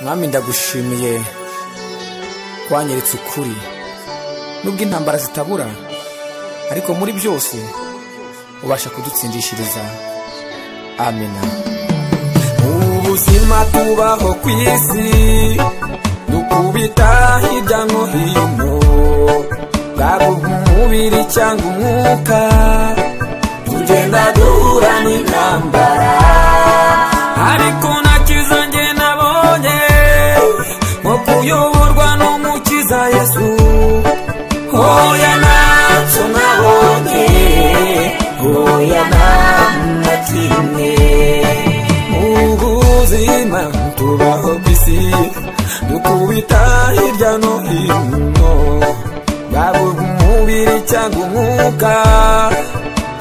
Mwami ndagushimiye kwanyeretse ukuri nubwo intambara zitabura ariko muri byose ubasha kudutsindishiriza. Amina. Ubuzima tubaho ku isi dukubita hirya no hino, bwaba umubiri cyangwa umwuka, tugenda duhura n'intambara, ariko nakiza njye nabonye nko kuyoborwa n'umukiza Yesu. Oya ntacyo nabonye, oya nta kimwe. Ubuzima tubaho ku isi dukubita hirya no hino, bwaba umubiri cyangwa umwuka,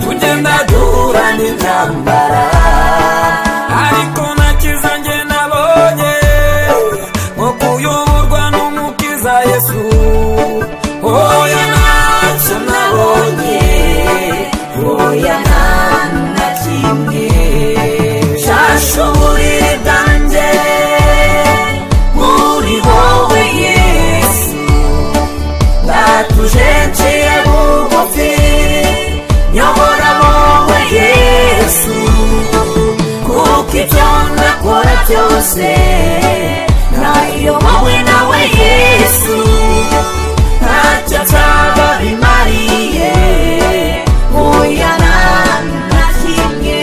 tugenda duhura n'intambara, ariko nakiza njye nabonye nko kuyoborwa n'umukiza Yesu. Oya ntacyo nabonye, oya nta kimwe. Shasha uburiri bwanjye muri wowe Yesu, ndatuje nciye bugufi, nyobora wowe Yesu, kuko ibyo ndakora byose nayobowe nawe Yesu, ntacyo nzaba bimariye, oya nta kimwe.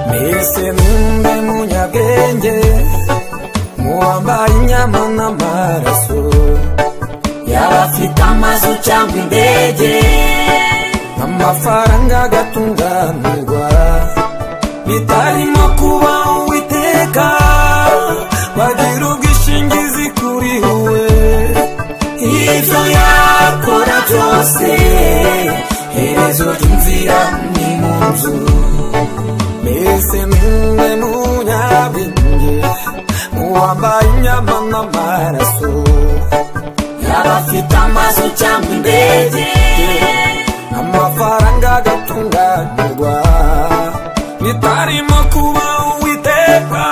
Mbese numbe munyabwenge muwambaye inyama n'amaraso, yaba afite amazu cyangwa indege, amafaranga agatunganirwa, bitarimo kuba Uwiteka, wagira ubwishingizi kuri we. Ibyo yakora byose herezo ry'inzira ni mu nzu. Mbese numwe munyabwenge muwambaye inyama n'amaraso, yaba afite amazu cyangwa indege, amafaranga agatunganirwa, bitarimo kuba Uwiteka,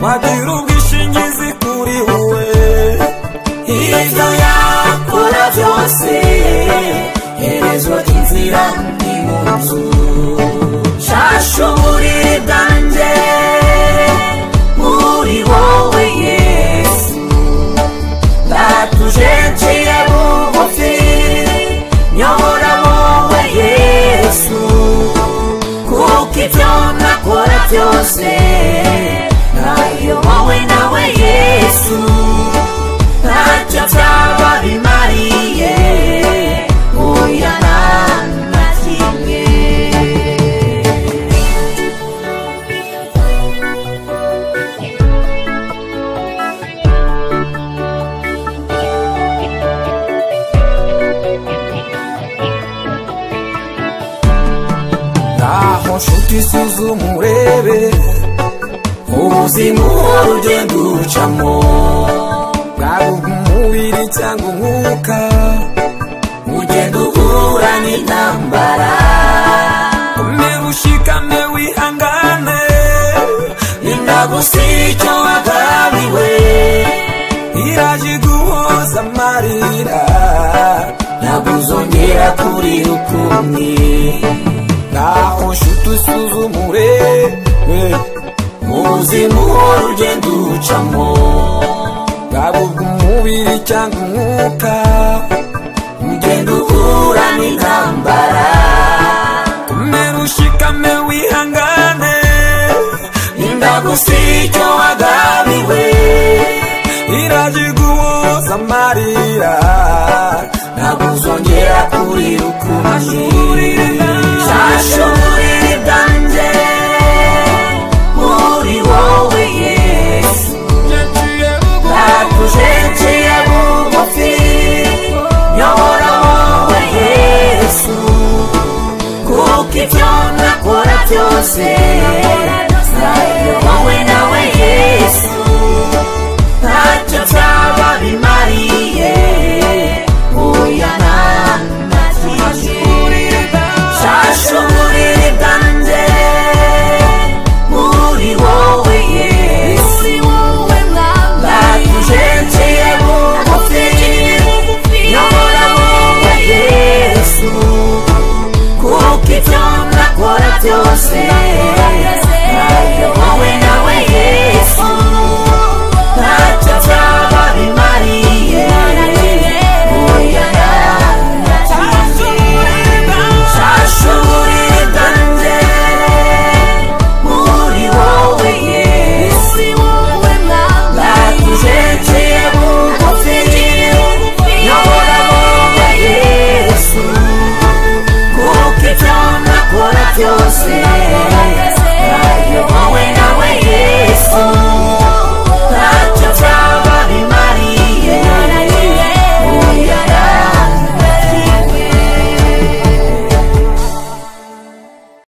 wagira ubwishingizi kuri we. Ibyo yakora byose herezo ry'inzira ni mu nzu. Shasha uburiri bwanjye muri wowe Yesu, ndatuje nciye bugufi, nyobora wowe Yesu, kuko ibyo nakora byose nayobowe nawe Yesu, ntacyo nzaba bimariye, oya nta kimwe. Naho nshuti suzuma urebe ubuzima uhora ugenda ucamo, bwaba umubiri cyangwa umwuka, ugenda uhura n'intambara. Komera ushikame wihangane, indagusi icyo wagabiwe, iraje guhoza amarira, ntabwo uzongera kurira ukundi. Naho nshuti usuzuma urebe ubuzima uhora ugenda ucamo, bwaba umubiri cyangwa umwuka, ugenda uhura n'intambara. Komera ushikame wihangane, indagusi icyo wagabiwe, iraje guhoza amarira, ntabwo uzongera kurira ukundi. Shasha uburiri bwanjye